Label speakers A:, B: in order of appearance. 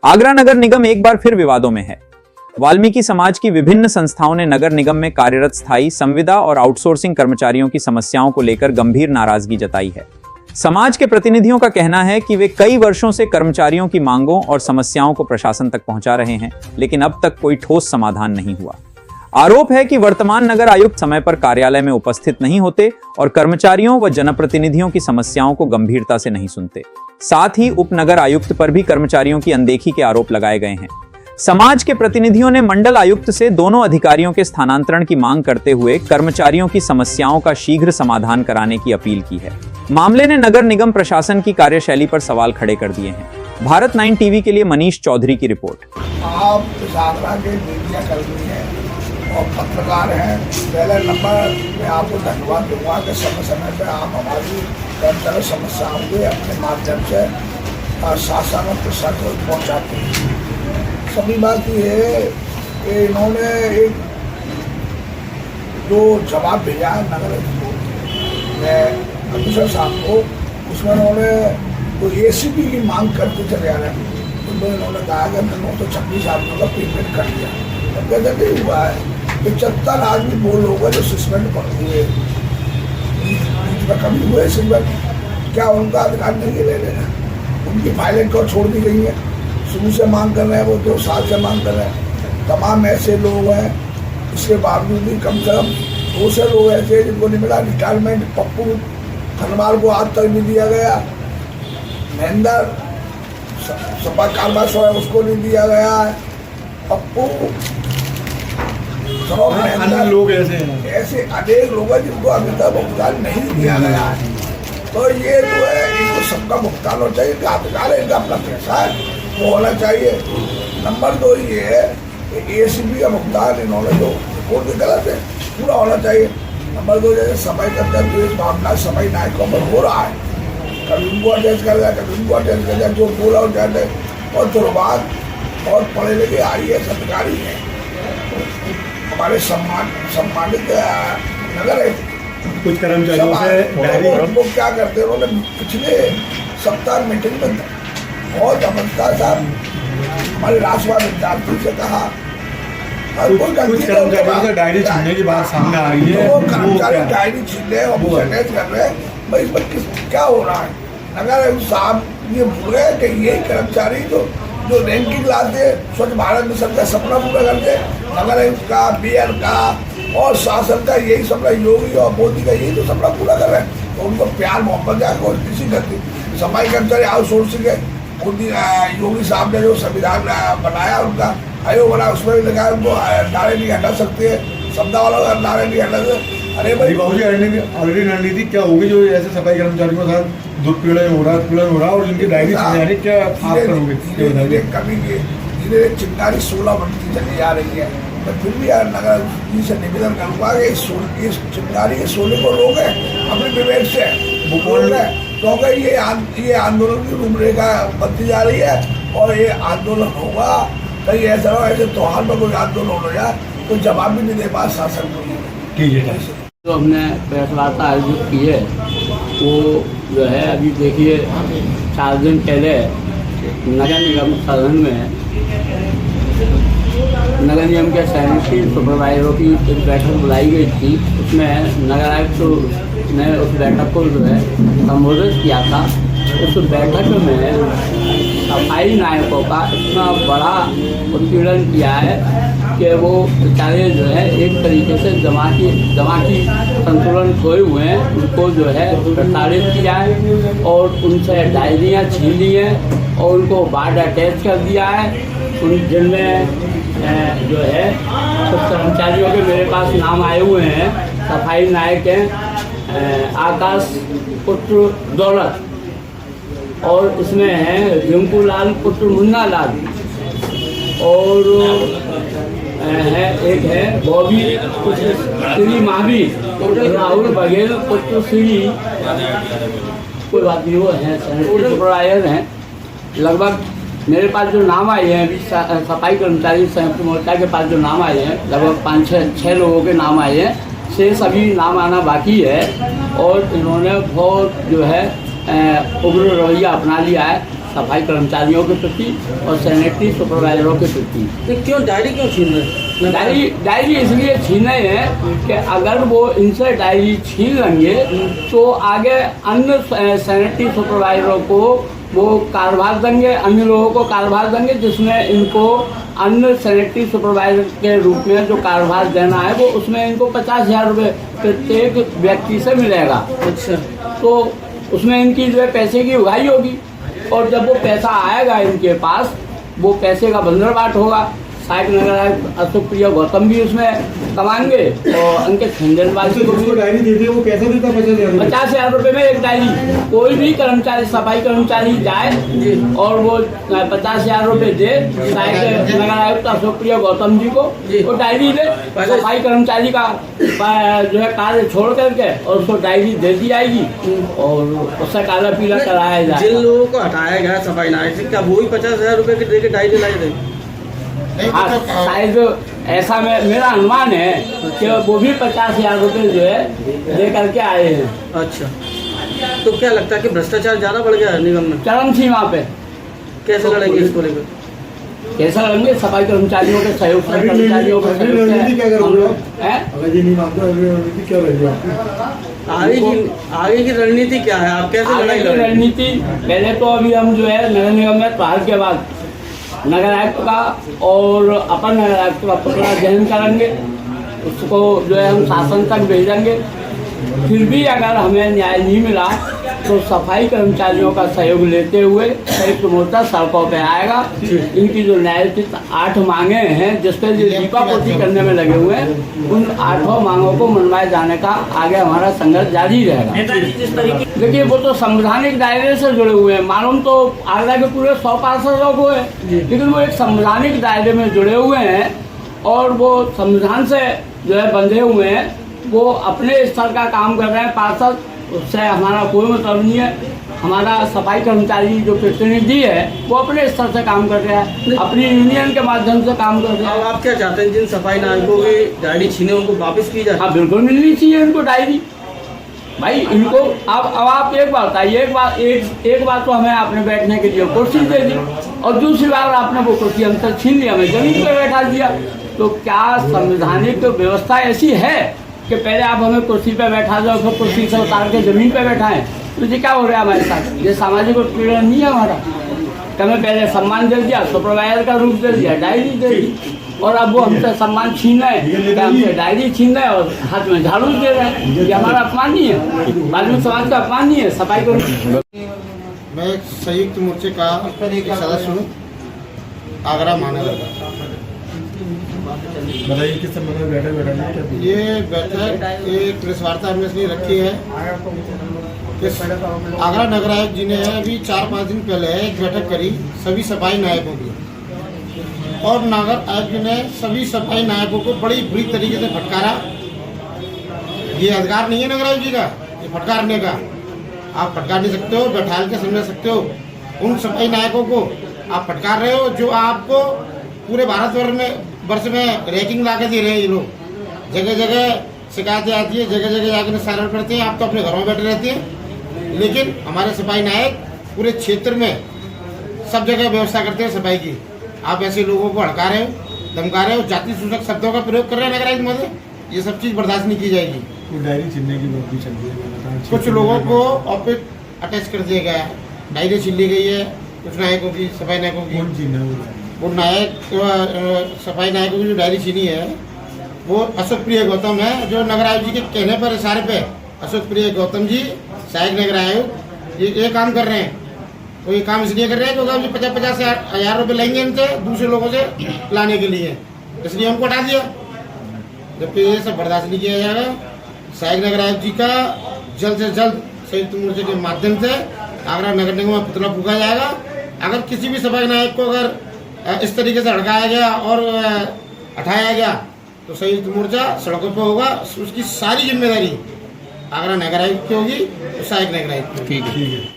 A: आगरा नगर निगम एक बार फिर विवादों में है। वाल्मीकि समाज की विभिन्न संस्थाओं ने नगर निगम में कार्यरत स्थायी, संविदा और आउटसोर्सिंग कर्मचारियों की समस्याओं को लेकर गंभीर नाराजगी जताई है। समाज के प्रतिनिधियों का कहना है कि वे कई वर्षों से कर्मचारियों की मांगों और समस्याओं को प्रशासन तक पहुंचा रहे हैं, लेकिन अब तक कोई ठोस समाधान नहीं हुआ। आरोप है कि वर्तमान नगर आयुक्त समय पर कार्यालय में उपस्थित नहीं होते और कर्मचारियों व जनप्रतिनिधियों की समस्याओं को गंभीरता से नहीं सुनते। साथ ही उप नगर आयुक्त पर भी कर्मचारियों की अनदेखी के आरोप लगाए गए हैं। समाज के प्रतिनिधियों ने मंडल आयुक्त से दोनों अधिकारियों के स्थानांतरण की मांग करते हुए कर्मचारियों की समस्याओं का शीघ्र समाधान कराने की अपील की है। मामले ने नगर निगम प्रशासन की कार्यशैली पर सवाल खड़े कर दिए हैं। भारत 9 टीवी के लिए मनीष चौधरी की रिपोर्ट।
B: आप आगरा के मीडिया कर्मी हैं और पत्रकार हैं। पहले नंबर मैं आपको धन्यवाद दूंगा कि समय समय पर आप हमारी कर्मचारी समस्याओं के अपने माध्यम से शासन और प्रशासन को पहुँचाते हैं। सभी बात ये है कि इन्होंने एक जो जवाब भेजा है नगर अफसर साहब को, उसमें उन्होंने तो ACP की मांग करते चले आ रहे हैं। तो इन्होंने कहा कि मैंने 926 आदमियों का पेमेंट कर दिया। तो कहते नहीं हुआ है। 75 आदमी वो लोग हैं जो सस्पेंड पड़ हुए, बीच में कभी हुए सस्पेंड, क्या उनका अधिकार नहीं ले लेना? उनकी फाइलें क्यों छोड़ दी गई है? शुरू से मांग कर रहे हैं, वो 2 साल से मांग कर रहे हैं। तमाम ऐसे लोग हैं, इसके बावजूद भी कम से कम 200 लोग ऐसे जिनको नहीं मिला रिटायरमेंट। पप्पू खनवाल को आज तक नहीं दिया गया। महेंद्र सपा कारबास है, उसको नहीं दिया गया है। पप्पू
C: लोग ऐसे
B: अनेक लोग हैं जिनको अभी तक भुगतान नहीं दिया गया है। तो ये जो है इनको सबका भुगतान होना चाहिए। इनका अधिकार है, इनका अपना पैसा है, वो होना चाहिए। नंबर 2 ये है कि ACP का भुगतान इन्होंने जो रिपोर्ट गलत है, पूरा होना चाहिए। नंबर 2 जैसे सफाई करता है, जो इस मामला सफाई नायकों पर हो रहा है, कभी उनको अटैच कर दिया, कभी उनको अटैच कर दिया, जो बोला हो जाते और दुर्भाग और पढ़े लिखे IAS अधिकारी हैं, हमारे सम्मानित नगर है।
C: कुछ कर्मचारियों से
B: उनको क्या करते हैं, उन्होंने पिछले सप्ताह मीटिंग में बहुत अमरता साहब हमारे राष्ट्रवाद विद्यार्थी से कहा,
C: कुछ कर्मचारियों से डायरी छीनने की बात सामने आ रही है।
B: वो कर्मचारी डायरी छीन रहे और अटैच कर रहे हैं। भाई इसमें क्या हो रहा है? नगर आयुक्त साहब ये भूल गए कि यही कर्मचारी जो रैंकिंग लाते, स्वच्छ भारत मिशन का सपना पूरा करते, नगर आयुक्त का, मेयर का और शासन का यही सपना, योगी और मोदी का यही तो सपना पूरा कर रहे हैं। तो उनको प्यार मोहब्बत जाकर और किसी करती सफाई कर्मचारी आउटसोर्सिंग है। मोदी योगी साहब ने जो संविधान बनाया, उनका आयोग बना, उसमें भी लगा उनको नारे नहीं हटा सकते, समझा वालों का नारे नहीं हटा सकते। अरे भाई
C: ऑलरेडी रणनीति क्या होगी जो ऐसे सफाई कर्मचारियों के साथ दुष्पीड़न हो रहा और जिनकी डायरी छीने क्या आप करोगे?
B: कभी धीरे चिंगारी 16 बनती चली जा रही है। तो फिर भी यार नगर जी से निवेदन करूँगा कि इस चिंगारी के सोने को रोके अपने विवेक से बोल रहे हैं, क्योंकि ये आंदोलन की रूपरेखा बनती जा रही है और ये आंदोलन होगा। कहीं ऐसा हो ऐसे त्योहार में कोई आंदोलन हो जाए तो जवाब भी नहीं दे पाए शासन को।
C: ठीक है,
D: जो हमने प्रेस वार्ता आयोजित की है वो जो है अभी देखिए 4 दिन पहले नगर निगम सदन में नगर निगम के सैनिटरी सुपरवाइजरों की एक बैठक बुलाई गई थी। उसमें नगर आयुक्त ने उस बैठक को जो है संबोधित किया था। उस बैठक में सफाई नायकों का इतना बड़ा उत्पीड़न किया है कि वो बेचारे जो है एक तरीके से जमाती संतुलन खोए हुए हैं, उनको जो है प्रताड़ित किया है और उनसे डायरियाँ छीन ली हैं और उनको बाढ़ अटैच कर दिया है। उन जिनमें जो है कुछ कर्मचारियों के मेरे पास नाम आए हुए हैं। सफाई नायक हैं आकाश पुत्र दौलत, और इसमें है रिंकू लाल पुत्र मुन्ना लाल, और है एक है बॉबी पुत्र श्री महावीर, राहुल बघेल पुत्र श्री, कोई बात नहीं, वो हैं सैनिटरी सुपरवाइजर हैं। लगभग मेरे पास जो नाम आए हैं अभी सफाई कर्मचारी संयुक्त मोर्चा के पास जो नाम आए हैं, लगभग 5-6 लोगों के नाम आए हैं, से सभी नाम आना बाकी है। और इन्होंने बहुत जो है उग्र रवैया अपना लिया है। सफाई कर्मचारियों के प्रति और सैनिटरी सुपरवाइजरों के प्रति।
E: तो क्यों डायरी क्यों छीन रहे?
D: डायरी इसलिए छीने हैं कि अगर वो इनसे डायरी छीन लेंगे तो आगे अन्य सैनिटरी सुपरवाइजरों को वो कार्यभार देंगे, अन्य लोगों को कार्यभार देंगे, जिसमें इनको अन्य सैनिटरी सुपरवाइजर के रूप में जो कार्यभार देना है वो उसमें इनको 50,000 रुपये प्रत्येक व्यक्ति से मिलेगा।
E: अच्छा,
D: तो उसमें इनकी जो है पैसे की उगाही होगी और जब वो पैसा आएगा इनके पास, वो पैसे का बंदर बाट होगा। सहायक नगर आयुक्त अशोक प्रिया गौतम भी उसमें कमाएंगे और अंकित खंडेलवाल को भी
C: डायरी देती है वो कैसा देता है?
D: 50,000 रुपये में एक डायरी। कोई भी कर्मचारी, सफाई कर्मचारी जाए और वो 50,000 रुपये दे सहायक नगर आयुक्त अशोक प्रिया गौतम जी को, वो डायरी दे, सफाई कर्मचारी का जो है कार्य छोड़ करके और उसको डायरी दे दी जाएगी और उससे काला पीला कराया जाए।
E: जिन लोगों को हटाया गया सफाई नायक से, क्या वो ही 50,000 रुपये की दे के डायरी लाई देंगे?
D: हाँ, शायद ऐसा मेरा अनुमान है कि वो भी 50,000 रुपये जो है दे करके आए हैं।
E: अच्छा, तो क्या लगता है कि भ्रष्टाचार ज़्यादा बढ़ गया है निगम में?
D: चरम सीमा पे।
E: कैसे लड़ेंगे इसको लेकर?
D: कैसा लड़ेंगे? सफाई कर्मचारियों के सहयोग से, कर्मचारियों के सहयोग से हम लोग हैं।
C: अगर ये नहीं मानते रणनीति क्या रहेगी आपकी?
E: आगे की रणनीति क्या है? आप कैसे लड़ाई
D: आगे की
E: लड़ेंगे?
D: रणनीति पहले तो अभी हम जो है नगर निगम में प्रहार के बाद नगर आयुक्त का और अपर नगर आयुक्त का पुतला दहन करेंगे, उसको जो है हम शासन तक भेजेंगे। फिर भी अगर हमें न्याय नहीं मिला तो सफाई कर्मचारियों का सहयोग लेते हुए संयुक्त मोर्चा सड़कों पे आएगा। इनकी जो न्यायोचित 8 मांगे हैं जिसपे दीपापोती करने में लगे हुए हैं, उन 8 मांगों को मनवाए जाने का आगे हमारा संघर्ष जारी रहेगा। देखिए, वो तो संवैधानिक दायरे से जुड़े हुए हैं। मालूम तो आगरा के पूरे 100 पार्षदों को है, लेकिन वो एक संवैधानिक दायरे में जुड़े हुए हैं और वो संविधान से जो है बंधे हुए हैं। वो अपने स्तर का काम कर रहे हैं पार्षद, उससे हमारा कोई मतलब नहीं है। हमारा सफाई कर्मचारी जो प्रतिनिधि है वो अपने स्तर से काम कर रहा है, अपनी यूनियन के माध्यम से काम कर रहा है।
E: आप क्या चाहते हैं, जिन सफाई नायकों की डायरी छीने उनको वापस की जाए?
D: हाँ, बिल्कुल मिलनी चाहिए इनको डायरी। भाई इनको अब आप एक बात बताइए, एक बार तो हमें आपने बैठने के लिए कुर्सी दे दी और दूसरी बार आपने वो कुर्सी हमसे छीन लिया, हमें जमीन पर बैठा दिया। तो क्या संवैधानिक व्यवस्था ऐसी है कि पहले आप हमें कुर्सी पे बैठा दो फिर कुर्सी से उतार के जमीन पे बैठाएं? तो ये क्या हो रहा है हमारे साथ? ये सामाजिक उत्पीड़न नहीं है हमारा। तो हमें पहले सम्मान दे दिया, सुपरवाइजर का रूप दे दिया, डायरी दे दी और अब वो हमसे सम्मान छीन रहे हैं, हमसे डायरी छीन रहे हैं और हाथ में झाड़ू दे रहे हैं। ये हमारा अपमान नहीं है, वाल्मीकि समाज का अपमान नहीं है। सफाई को
F: मैं एक संयुक्त मोर्चे का एक सदस्य हूँ, आगरा महानगर का।
C: बताइए किस संबंध में बैठक
F: ये बैठक एक प्रेस वार्ता हमने इसलिए रखी है कि आगरा नगर आयुक्त जी ने अभी 4-5 दिन पहले एक बैठक करी सभी सफाई नायकों की, और नगर आयुक्त जी ने सभी सफाई नायकों को बड़ी बुरी तरीके से फटकारा। ये अधिकार नहीं है नगर आयुक्त जी का ये फटकारने का। आप फटकार नहीं सकते हो, बैठा के समझा सकते हो। उन सफाई नायकों को आप फटकार रहे हो जो आपको पूरे भारतवर्ष में रैंकिंग ला के दे रहे हैं। ये लोग जगह जगह शिकायतें आती है, जगह जगह जाकर निस्तारण करते हैं। आप तो अपने घरों में बैठे रहते हैं, लेकिन हमारे सफाई नायक पूरे क्षेत्र में सब जगह व्यवस्था करते हैं सफाई की। आप ऐसे लोगों को हड़का रहे हो, धमका रहे हो, जाति सूचक शब्दों का प्रयोग कर रहे हैं नगर आयुक्त महोदय। ये सब चीज़ बर्दाश्त नहीं की जाएगी।
C: वो डायरी छीनने की बात भी चल रही है,
F: कुछ लोगों को ऑफिस अटैच कर दिया गया है, डायरी छीन ली गई है कुछ नायकों की, सफाई नायकों की।
C: कौन छीना
F: वो नायक सफाई नायकों की जो डायरी छीनी है वो अशोक प्रिय गौतम है, जो नगर आयुक्त जी के कहने पर इशारे पे अशोक प्रिय गौतम जी सहायक नगर आयुक्त ये काम कर रहे हैं। तो ये काम इसलिए कर रहे हैं क्योंकि हम 50-50 हज़ार रुपये लेंगे इनसे दूसरे लोगों से लाने के लिए, इसलिए हमको हटा दिया। जबकि ये सब बर्दाश्त नहीं किया जाएगा। सहायक नगर आयुक्त जी का जल्द से जल्द संयुक्त मोर्चे के माध्यम से आगरा नगर निगम में पुतला फूका जाएगा। अगर किसी भी सफाई नायक को अगर इस तरीके से हड़काया गया और हटाया गया तो संयुक्त मोर्चा सड़कों पर होगा। उसकी सारी जिम्मेदारी आगरा नगर आयुक्त की होगी, सहायक नगर आयुक्त की।
C: ठीक है।